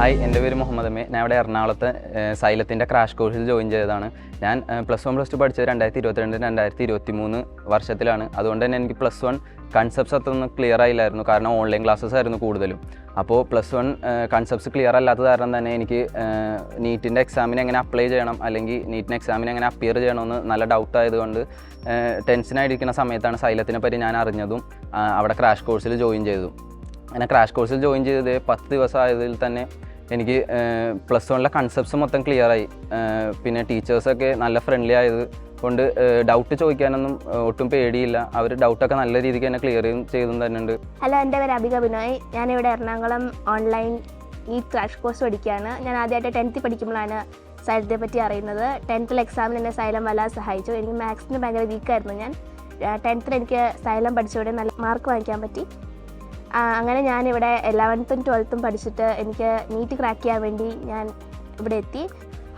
Hi, എൻ്റെ പേര് മുഹമ്മദ് അമ്മേ. ഞാൻ ഇവിടെ എറണാകുളത്ത് സൈലത്തിൻ്റെ ക്രാഷ് കോഴ്സിൽ ജോയിൻ ചെയ്തതാണ്. ഞാൻ +1 +2 പഠിച്ചത് 2022-2023 വർഷത്തിലാണ്. അതുകൊണ്ട് തന്നെ എനിക്ക് +1 കൺസെപ്റ്റ്സ് അത്രയൊന്നും ക്ലിയർ ആയില്ലായിരുന്നു, കാരണം ഓൺലൈൻ ക്ലാസ്സസ് ആയിരുന്നു കൂടുതലും. അപ്പോൾ +1 കൺസെപ്റ്റ്സ് ക്ലിയർ അല്ലാത്തത് കാരണം തന്നെ എനിക്ക് നീറ്റിൻ്റെ എക്സാമിന് എങ്ങനെ അപ്ലൈ ചെയ്യണം, അല്ലെങ്കിൽ നീറ്റിന് എക്സാമിന് എങ്ങനെ അപ്പിയർ ചെയ്യണമെന്ന് നല്ല ഡൗട്ട് ആയതുകൊണ്ട് ടെൻഷനായിരിക്കുന്ന സമയത്താണ് സൈലത്തിനെ പറ്റി ഞാൻ അറിഞ്ഞതും അവിടെ ക്രാഷ് കോഴ്സിൽ ജോയിൻ ചെയ്തതും. അങ്ങനെ ക്രാഷ് കോഴ്സിൽ ജോയിൻ ചെയ്തത് 10 ദിവസം ആയതിൽ തന്നെ എനിക്ക് +1 കൺസെപ്റ്റ്സ് മൊത്തം ക്ലിയറായി. പിന്നെ ടീച്ചേഴ്സൊക്കെ നല്ല ഫ്രണ്ട്ലി ആയത് കൊണ്ട് ഡൗട്ട് ചോദിക്കാനൊന്നും ഒട്ടും പേടിയില്ല. അവർ ഡൗട്ടൊക്കെ നല്ല രീതിക്ക് തന്നെ ക്ലിയർ ചെയ്തും തന്നെ ഉണ്ട്. ഹലോ, എൻ്റെ പേര് അബിക ബിനോയ്. ഞാനിവിടെ Ernakulam online NEET crash course പഠിക്കുകയാണ്. ഞാൻ ആദ്യമായിട്ട് 10th പഠിക്കുമ്പോഴാണ് സൈലത്തെ പറ്റി അറിയുന്നത്. 10th എക്സാമിന് എന്നെ സൈലം വല്ലാതെ സഹായിച്ചു. എനിക്ക് മാത്സിന് ഭയങ്കര വീക്കായിരുന്നു. ഞാൻ 10th എനിക്ക് സൈലം പഠിച്ചവിടെ നല്ല മാർക്ക് വാങ്ങിക്കാൻ പറ്റി. അങ്ങനെ ഞാനിവിടെ 11th 12th പഠിച്ചിട്ട് എനിക്ക് നീറ്റ് ക്രാക്ക് ചെയ്യാൻ വേണ്ടി ഞാൻ ഇവിടെ എത്തി.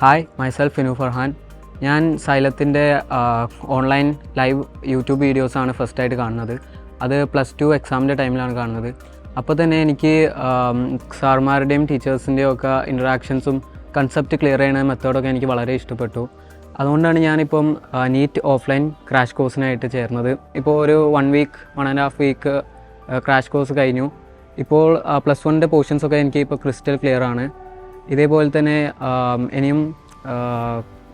Hi, myself Finu Farhan. ഞാൻ സൈലത്തിൻ്റെ ഓൺലൈൻ ലൈവ് യൂട്യൂബ് വീഡിയോസാണ് ഫസ്റ്റായിട്ട് കാണുന്നത്. അത് +2 എക്സാമിൻ്റെ ടൈമിലാണ് കാണുന്നത്. അപ്പോൾ തന്നെ എനിക്ക് സാർമാരുടെയും ടീച്ചേഴ്സിൻ്റെയും ഒക്കെ ഇൻട്രാക്ഷൻസും കൺസെപ്റ്റ് ക്ലിയർ ചെയ്യുന്ന മെത്തേഡൊക്കെ എനിക്ക് വളരെ ഇഷ്ടപ്പെട്ടു. അതുകൊണ്ടാണ് ഞാനിപ്പം നീറ്റ് ഓഫ്ലൈൻ ക്രാഷ് കോഴ്സിനായിട്ട് ചേർന്നത്. ഇപ്പോൾ ഒരു 1 വീക്ക് 1.5 വീക്ക് ക്രാഷ് കോഴ്സ് കഴിഞ്ഞു. ഇപ്പോൾ +1 പോർഷൻസൊക്കെ എനിക്ക് ഇപ്പോൾ ക്രിസ്റ്റൽ ക്ലിയർ ആണ്. ഇതേപോലെ തന്നെ ഇനിയും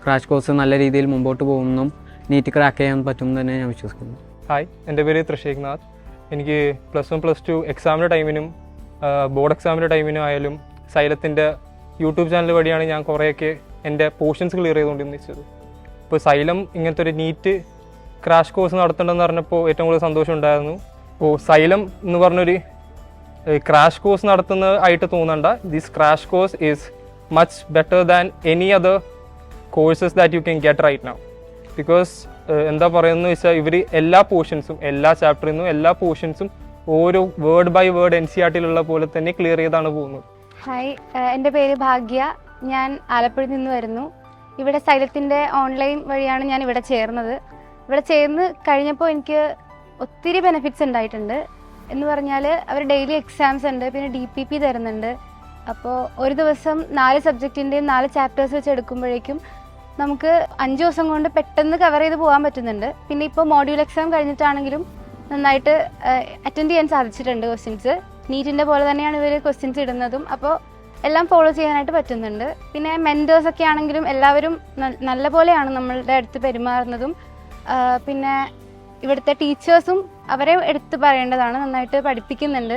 ക്രാഷ് കോഴ്സ് നല്ല രീതിയിൽ മുമ്പോട്ട് പോകുമെന്നും നീറ്റ് ക്രാക്ക് ചെയ്യാൻ പറ്റുമെന്ന് തന്നെ ഞാൻ വിശ്വസിക്കുന്നു. ഹായ്, എൻ്റെ പേര് തൃശേഖ്നാഥ്. എനിക്ക് +1 +2 എക്സാമിൻ്റെ ടൈമിനും ബോർഡ് എക്സാമിൻ്റെ ടൈമിനും ആയാലും സൈലത്തിൻ്റെ യൂട്യൂബ് ചാനൽ വഴിയാണ് ഞാൻ കുറേയൊക്കെ എൻ്റെ പോർഷൻസ് ക്ലിയർ ചെയ്തുകൊണ്ടിരുന്നത്. ഇപ്പോൾ സൈലം ഇങ്ങനത്തെ ഒരു നീറ്റ് ക്രാഷ് കോഴ്സ് നടത്തേണ്ടതെന്ന് പറഞ്ഞപ്പോൾ ഏറ്റവും കൂടുതൽ സന്തോഷം ഉണ്ടായിരുന്നു. ഇപ്പോൾ സൈലം എന്ന് പറഞ്ഞൊരു ക്രാഷ് കോഴ്സ് നടത്തുന്നതായിട്ട് തോന്നണ്ട. This crash course is much better than any other courses that you can get right now. Because എന്താ പറയുന്നത് വെച്ചാൽ ഇവർ എല്ലാ പോർഷൻസും, എല്ലാ ചാപ്റ്ററിൽ നിന്നും എല്ലാ പോർഷൻസും ഓരോ വേർഡ് ബൈ വേർഡ് NCERT-ലുള്ള പോലെ തന്നെ ക്ലിയർ ചെയ്താണ് പോകുന്നത്. ഹായ്, എൻ്റെ പേര് ഭാഗ്യ. ഞാൻ ആലപ്പുഴയിൽ നിന്ന് വരുന്നു. ഇവിടെ സൈലത്തിൻ്റെ ഓൺലൈൻ വഴിയാണ് ഞാൻ ഇവിടെ ചേർന്നത്. ഇവിടെ ചേർന്ന് കഴിഞ്ഞപ്പോൾ എനിക്ക് ഒത്തിരി ബെനിഫിറ്റ്സ് ഉണ്ടായിട്ടുണ്ട്. എന്ന് പറഞ്ഞാൽ അവർ ഡെയിലി എക്സാംസ് ഉണ്ട്, പിന്നെ DPP തരുന്നുണ്ട്. അപ്പോൾ ഒരു ദിവസം 4 സബ്ജക്റ്റിൻ്റെയും 4 ചാപ്റ്റേഴ്സ് വെച്ച് എടുക്കുമ്പോഴേക്കും നമുക്ക് 5 ദിവസം കൊണ്ട് പെട്ടെന്ന് കവർ ചെയ്ത് പോകാൻ പറ്റുന്നുണ്ട്. പിന്നെ ഇപ്പോൾ മോഡ്യൂൾ എക്സാം കഴിഞ്ഞിട്ടാണെങ്കിലും നന്നായിട്ട് അറ്റൻഡ് ചെയ്യാൻ സാധിച്ചിട്ടുണ്ട്. ക്വസ്റ്റ്യൻസ് നീറ്റിൻ്റെ പോലെ തന്നെയാണ് ഇവർ ക്വസ്റ്റ്യൻസ് ഇടുന്നതും. അപ്പോൾ എല്ലാം ഫോളോ ചെയ്യാനായിട്ട് പറ്റുന്നുണ്ട്. പിന്നെ മെൻറ്റേഴ്സൊക്കെ ആണെങ്കിലും എല്ലാവരും നല്ല പോലെയാണ് നമ്മളുടെ അടുത്ത് പെരുമാറുന്നതും. പിന്നെ ഇവിടുത്തെ ടീച്ചേഴ്സും അവരെ എടുത്ത് പറയേണ്ടതാണ്, നന്നായിട്ട് പഠിപ്പിക്കുന്നുണ്ട്.